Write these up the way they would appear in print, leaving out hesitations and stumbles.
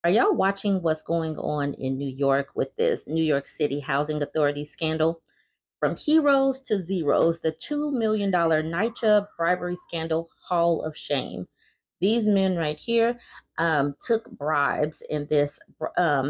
Are y'all watching what's going on in New York with this New York City Housing Authority scandal? From heroes to zeros, the $2 million NYCHA bribery scandal hall of shame. These men right here took bribes in this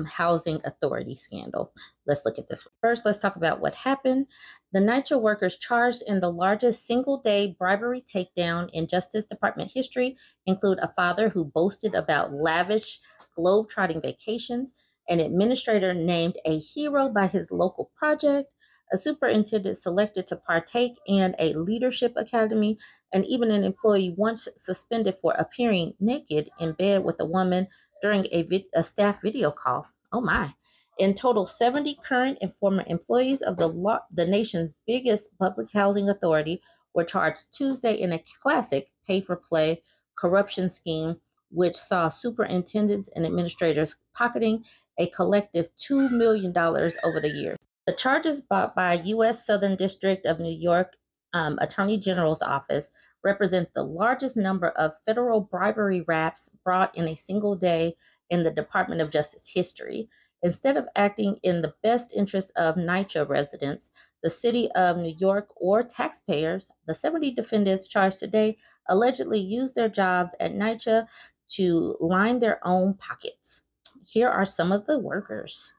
housing authority scandal. Let's look at this one. First, let's talk about what happened. The NYCHA workers charged in the largest single-day bribery takedown in Justice Department history include a father who boasted about lavish globe-trotting vacations, an administrator named a hero by his local project, a superintendent selected to partake in a leadership academy, and even an employee once suspended for appearing naked in bed with a woman during a staff video call. Oh my. In total, 70 current and former employees of the nation's biggest public housing authority were charged Tuesday in a classic pay-for-play corruption scheme, which saw superintendents and administrators pocketing a collective $2 million over the years. The charges brought by U.S. Southern District of New York Attorney General's Office represent the largest number of federal bribery raps brought in a single day in the Department of Justice history. Instead of acting in the best interest of NYCHA residents, the city of New York, or taxpayers, the 70 defendants charged today allegedly used their jobs at NYCHA to line their own pockets. Here are some of the workers.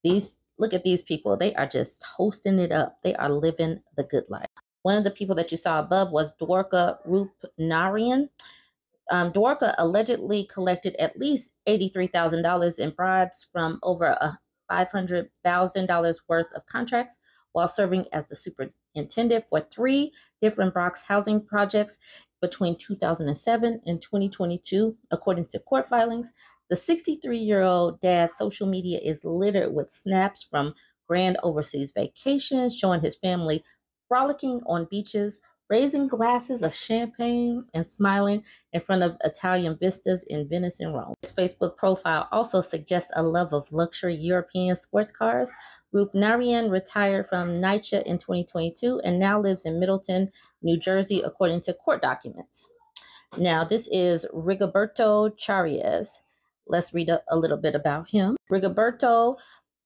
Look at these people. They are just toasting it up. They are living the good life. One of the people that you saw above was Dwarka Rupnarian. Dwarka allegedly collected at least $83,000 in bribes from over $500,000 worth of contracts while serving as the superintendent for 3 different Bronx housing projects between 2007 and 2022, according to court filings. The 63-year-old dad's social media is littered with snaps from grand overseas vacations, showing his family frolicking on beaches, raising glasses of champagne, and smiling in front of Italian vistas in Venice and Rome. His Facebook profile also suggests a love of luxury European sports cars. Rupnarian retired from NYCHA in 2022 and now lives in Middleton, New Jersey, according to court documents. Now, this is Rigoberto Chariez. Let's read a little bit about him. Rigoberto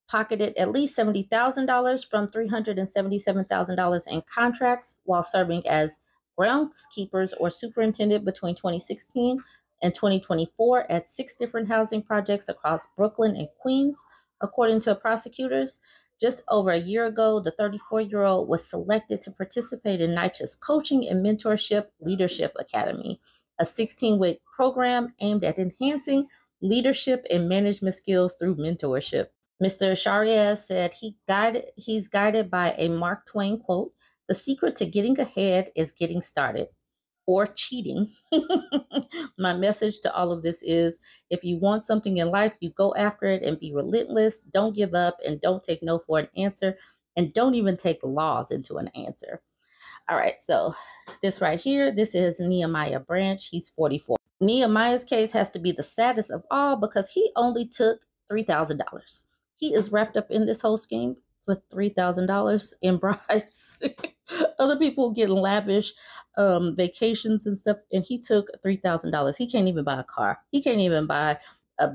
pocketed at least $70,000 from $377,000 in contracts while serving as groundskeepers or superintendent between 2016 and 2024 at 6 different housing projects across Brooklyn and Queens, according to prosecutors. Just over a year ago, the 34-year-old was selected to participate in NYCHA's Coaching and Mentorship Leadership Academy, a 16-week program aimed at enhancing leadership and management skills through mentorship. Mr. Chariez said he's guided by a Mark Twain quote, "The secret to getting ahead is getting started," or cheating. My message to all of this is, if you want something in life, you go after it and be relentless. Don't give up and don't take no for an answer, and don't even take laws into an answer. All right, so this right here, this is Nehemiah Branch. He's 44. Nehemiah's case has to be the saddest of all because he only took $3,000. He is wrapped up in this whole scheme for $3,000 in bribes. Other people get lavish vacations and stuff, and he took $3,000. He can't even buy a car. He can't even buy a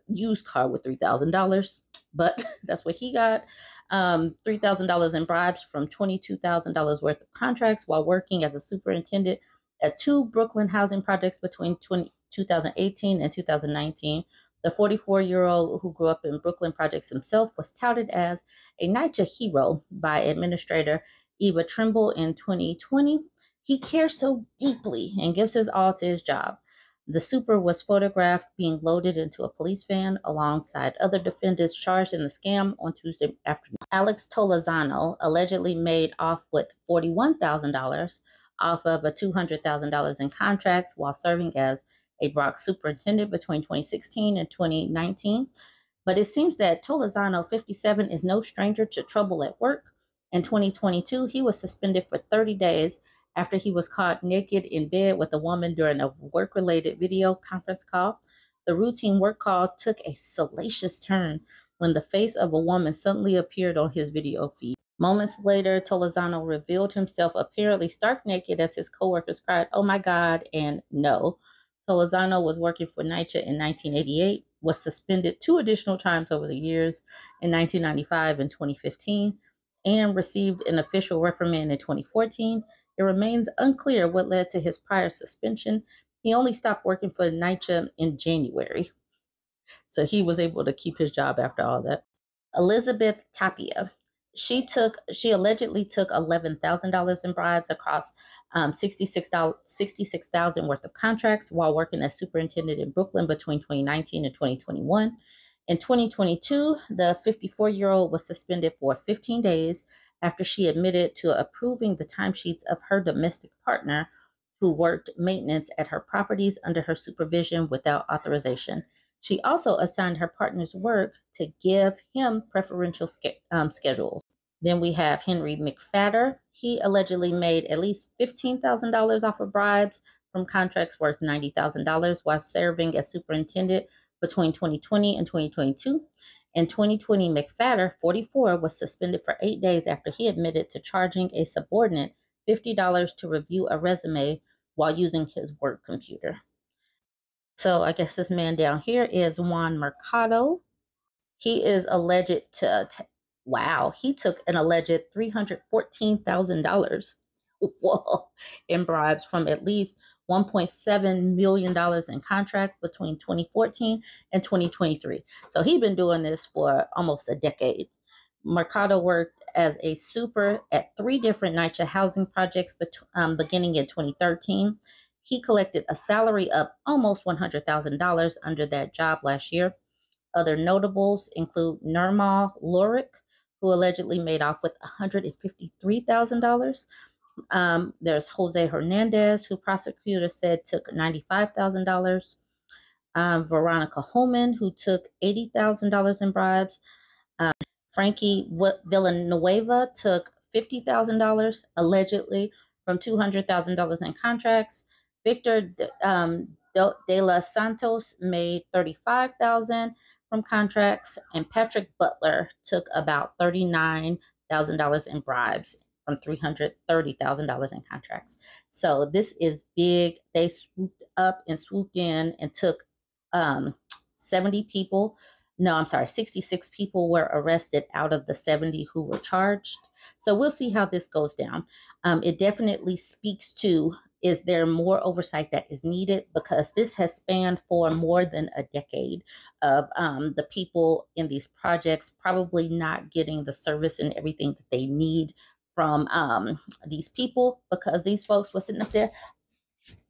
used car with $3,000, but that's what he got. $3,000 in bribes from $22,000 worth of contracts while working as a superintendent at 2 Brooklyn housing projects between 2018 and 2019. The 44-year-old who grew up in Brooklyn projects himself was touted as a NYCHA hero by Administrator Eva Trimble in 2020. He cares so deeply and gives his all to his job. The super was photographed being loaded into a police van alongside other defendants charged in the scam on Tuesday afternoon. Alex Tolazano allegedly made off with $41,000 off of $200,000 in contracts while serving as a Bronx superintendent between 2016 and 2019. But it seems that Tolazano, 57, is no stranger to trouble at work. In 2022, he was suspended for 30 days after he was caught naked in bed with a woman during a work-related video conference call. The routine work call took a salacious turn when the face of a woman suddenly appeared on his video feed. Moments later, Tolazano revealed himself apparently stark naked as his coworkers cried, "Oh my God," and "No." Tolosano was working for NYCHA in 1988, was suspended 2 additional times over the years in 1995 and 2015, and received an official reprimand in 2014. It remains unclear what led to his prior suspension. He only stopped working for NYCHA in January, so he was able to keep his job after all that. Elizabeth Tapia. She allegedly took $11,000 in bribes across 66,000 worth of contracts while working as superintendent in Brooklyn between 2019 and 2021. In 2022, the 54-year-old was suspended for 15 days after she admitted to approving the timesheets of her domestic partner who worked maintenance at her properties under her supervision without authorization. She also assigned her partner's work to give him preferential schedules. Then we have Henry McFadder. He allegedly made at least $15,000 off of bribes from contracts worth $90,000 while serving as superintendent between 2020 and 2022. In 2020, McFadder, 44, was suspended for 8 days after he admitted to charging a subordinate $50 to review a resume while using his work computer. So I guess this man down here is Juan Mercado. He is alleged to, wow, he took an alleged $314,000 in bribes from at least $1.7 million in contracts between 2014 and 2023. So he's been doing this for almost a decade. Mercado worked as a super at 3 different NYCHA housing projects beginning in 2013. He collected a salary of almost $100,000 under that job last year. Other notables include Nirmal Lurik, who allegedly made off with $153,000. There's Jose Hernandez, who prosecutors said took $95,000. Veronica Holman, who took $80,000 in bribes. Frankie Villanueva took $50,000 allegedly from $200,000 in contracts. Victor De Los Santos made $35,000 from contracts, and Patrick Butler took about $39,000 in bribes from $330,000 in contracts. So this is big. They swooped up and swooped in and took 70 people. No, I'm sorry, 66 people were arrested out of the 70 who were charged. So we'll see how this goes down. It definitely speaks to, is there more oversight that is needed? Because this has spanned for more than a decade of the people in these projects probably not getting the service and everything that they need from these people, because these folks were sitting up there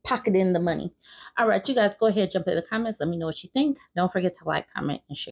pocketing the money. All right, you guys go ahead, jump in the comments. Let me know what you think. Don't forget to like, comment, and share.